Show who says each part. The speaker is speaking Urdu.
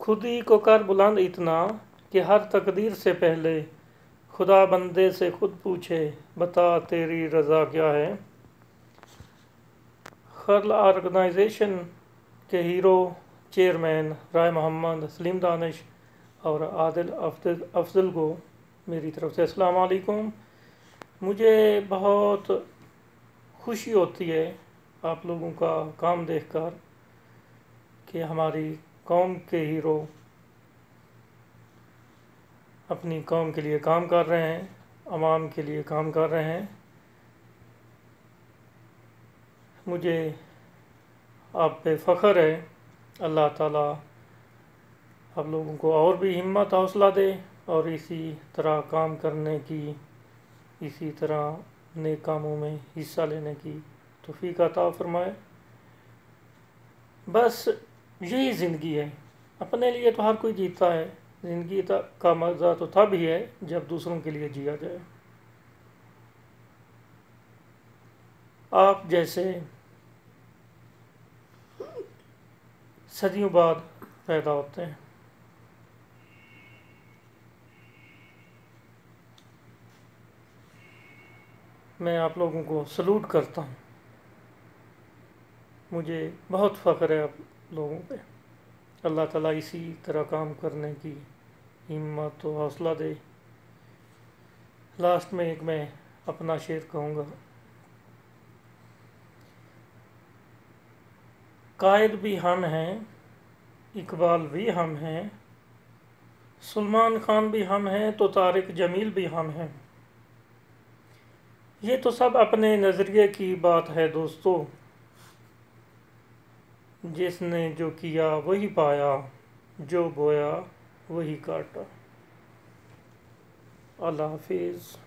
Speaker 1: خود ہی کو کر بلند اتنا کہ ہر تقدیر سے پہلے خدا بندے سے خود پوچھے بتا تیری رضا کیا ہے۔ خرل آرگنائزیشن کے ہیرو چیئرمین رائے محمد، سلیم دانش اور عادل افضل کو میری طرف سے السلام علیکم۔ مجھے بہت خوشی ہوتی ہے آپ لوگوں کا کام دیکھ کر کہ ہماری قوم کے ہیرو اپنی قوم کے لیے کام کر رہے ہیں، عوام کے لیے کام کر رہے ہیں۔ مجھے آپ پہ فخر ہے۔ اللہ تعالیٰ آپ لوگوں کو اور بھی ہمت حوصلہ دے اور اسی طرح کام کرنے کی، اسی طرح نیک کاموں میں حصہ لینے کی توفیق عطا فرمائے۔ بس یہی زندگی ہے، اپنے لیے تو ہر کوئی جیتا ہے۔ زندگی کا مزہ تو تب ہی ہے جب دوسروں کے لیے جیا جائے۔ آپ جیسے صدیوں بعد پیدا ہوتے ہیں۔ میں آپ لوگوں کو سلوٹ کرتا ہوں۔ مجھے بہت فخر ہے آپ لوگوں پہ۔ اللہ تعالیٰ اسی طرح کام کرنے کی ہمت و حوصلہ دے۔ لاسٹ میں میں اپنا شعر کہوں گا۔ قائد بھی ہم ہیں، اقبال بھی ہم ہیں، سلمان خان بھی ہم ہیں تو طارق جمیل بھی ہم ہیں۔ یہ تو سب اپنے نظریے کی بات ہے دوستو، جس نے جو کیا وہی پایا، جو بویا وہی کاٹا۔ اللہ حافظ۔